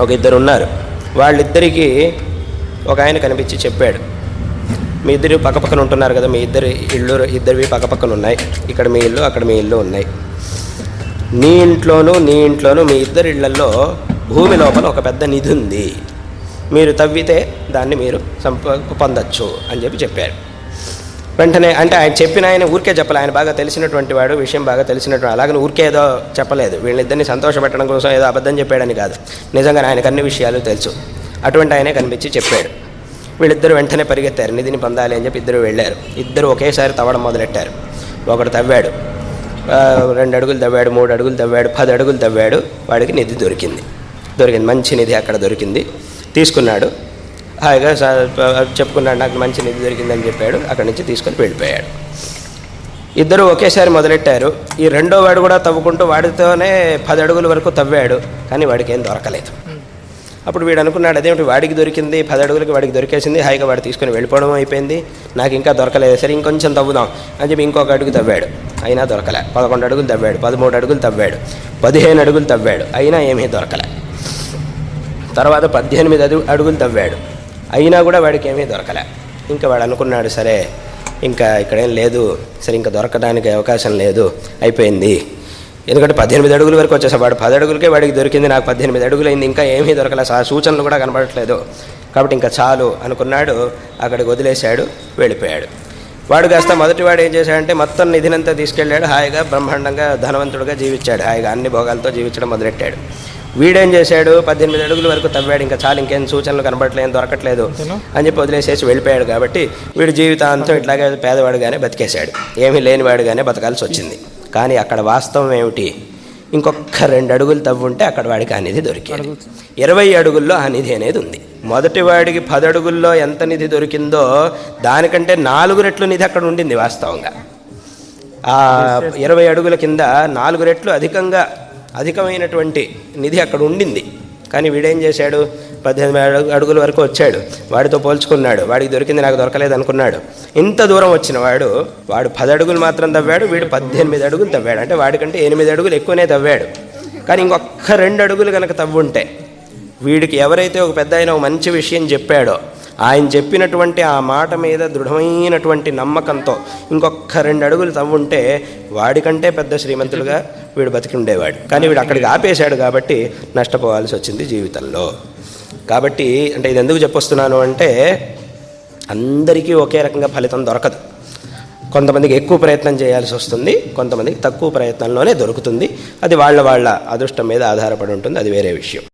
ఒక ఇద్దరు ఉన్నారు. వాళ్ళిద్దరికీ ఒక ఆయన కనిపించి చెప్పాడు, మీ ఇద్దరు పక్కపక్కన ఉంటున్నారు కదా, మీ ఇద్దరివి పక్కపక్కన ఉన్నాయి, ఇక్కడ మీ ఇల్లు అక్కడ మీ ఇల్లు ఉన్నాయి. నీ ఇంట్లోనూ మీ ఇద్దరి ఇళ్లలో భూమి లోపల ఒక పెద్ద నిధి ఉంది, మీరు తవ్వితే దాన్ని మీరు పొందొచ్చు అని చెప్పారు. వెంటనే అంటే ఆయన చెప్పిన ఆయన ఊరికే చెప్పలే, ఆయన బాగా తెలిసినటువంటి వాడు, విషయం బాగా తెలిసినటువంటి, అలాగని ఊరికే ఏదో చెప్పలేదు, వీళ్ళిద్దరిని సంతోషపెట్టడం కోసం ఏదో అబద్ధం చెప్పాడని కాదు, నిజంగా ఆయనకు అన్ని విషయాలు తెలుసు. అటువంటి ఆయనే కనిపించి చెప్పాడు. వీళ్ళిద్దరు వెంటనే పరిగెత్తారు, నిధిని పొందాలి అని చెప్పి ఇద్దరు వెళ్ళారు. ఇద్దరు ఒకేసారి తవ్వడం మొదలెట్టారు. ఒకడు తవ్వాడు, 2 అడుగులు తవ్వాడు, 3 అడుగులు తవ్వాడు, 10 అడుగులు తవ్వాడు. వాడికి నిధి దొరికింది, మంచి నిధి అక్కడ దొరికింది. తీసుకున్నాడు, హాయిగా చెప్పుకున్నాడు, నాకు మంచి నిధి దొరికిందని చెప్పాడు. అక్కడి నుంచి తీసుకొని వెళ్ళిపోయాడు. ఇద్దరు ఒకేసారి మొదలెట్టారు. ఈ రెండో వాడు కూడా తవ్వుకుంటూ వాడితోనే 10 అడుగుల వరకు తవ్వాడు, కానీ వాడికి ఏం దొరకలేదు. అప్పుడు వీడు అనుకున్నాడు, అదేమిటి వాడికి దొరికింది, 10 అడుగులకి వాడికి దొరికేసింది, హాయిగా వాడు తీసుకొని వెళ్ళిపోవడం అయిపోయింది, నాకు ఇంకా దొరకలేదు, సరే ఇంకొంచెం తవ్వుదాం అని చెప్పి ఇంకొక అడుగు తవ్వాడు, అయినా దొరకలే. 11 అడుగులు తవ్వాడు, 13 అడుగులు తవ్వాడు, 15 అడుగులు తవ్వాడు, అయినా ఏమీ దొరకలే. తర్వాత 18 అడుగులు తవ్వాడు, అయినా కూడా వాడికి ఏమీ దొరకలే. ఇంకా వాడు అనుకున్నాడు, సరే ఇంకా ఇక్కడేం లేదు, సరే ఇంకా దొరకడానికి అవకాశం లేదు, అయిపోయింది. ఎందుకంటే 18 అడుగుల వరకు వచ్చేసా, వాడు 10 అడుగులకే వాడికి దొరికింది, నాకు 18 అడుగులు అయింది, ఇంకా ఏమీ దొరకలే, సూచనలు కూడా కనబడట్లేదు, కాబట్టి ఇంకా చాలు అనుకున్నాడు. అక్కడికి వదిలేశాడు, వెళ్ళిపోయాడు. వాడు కాస్త మొదటివాడు ఏం చేశాడంటే మొత్తం నిధినంతా తీసుకెళ్ళాడు, హాయిగా బ్రహ్మాండంగా ధనవంతుడుగా జీవించాడు, హాయిగా అన్ని భోగాలతో జీవించడం మొదలెట్టాడు. వీడేం చేశాడు, 18 అడుగుల వరకు తవ్వాడు, ఇంకా చాలు, ఇంకేం సూచనలు కనబడట్లేదు, దొరకట్లేదు అని చెప్పి వదిలేసేసి వెళ్ళిపోయాడు. కాబట్టి వీడి జీవితాంతం ఇట్లాగే పేదవాడుగానే బతికేశాడు, ఏమీ లేనివాడుగానే బతకాల్సి వచ్చింది. కానీ అక్కడ వాస్తవం ఏమిటి, ఇంకొక 2 అడుగులు తవ్వుంటే అక్కడ వాడికి ఆ నిధి దొరికింది. 20 అడుగుల్లో ఆ నిధి అనేది ఉంది. మొదటి వాడికి 10 అడుగుల్లో ఎంత నిధి దొరికిందో దానికంటే 4 రెట్లు నిధి అక్కడ ఉండింది వాస్తవంగా. ఆ 20 అడుగుల కింద 4 రెట్లు అధికమైనటువంటి నిధి అక్కడ ఉండింది. కానీ వీడేం చేశాడు, 18 అడుగుల వరకు వచ్చాడు, వాడితో పోల్చుకున్నాడు, వాడికి దొరికింది నాకు దొరకలేదు అనుకున్నాడు. ఇంత దూరం వచ్చిన వాడు 10 అడుగులు మాత్రం తవ్వాడు, వీడు 18 అడుగులు తవ్వాడు, అంటే వాడికంటే 8 అడుగులు ఎక్కువనే తవ్వాడు. కానీ ఇంకొక 2 అడుగులు కనుక తవ్వుంటే వీడికి ఎవరైతే ఒక పెద్ద ఆయన ఒక మంచి విషయం చెప్పాడో ఆయన చెప్పినటువంటి ఆ మాట మీద దృఢమైనటువంటి నమ్మకంతో ఇంకొక 2 అడుగులు తవ్వుంటే వాడికంటే పెద్ద శ్రీమంతులుగా వీడు బతికి ఉండేవాడు. కానీ వీడు అక్కడికి ఆపేశాడు కాబట్టి నష్టపోవాల్సి వచ్చింది జీవితంలో. కాబట్టి అంటే ఇది ఎందుకు చెప్పొస్తున్నాను అంటే అందరికీ ఒకే రకంగా ఫలితం దొరకదు. కొంతమందికి ఎక్కువ ప్రయత్నం చేయాల్సి వస్తుంది, కొంతమందికి తక్కువ ప్రయత్నంలోనే దొరుకుతుంది. అది వాళ్ళ అదృష్టం మీద ఆధారపడి ఉంటుంది, అది వేరే విషయం.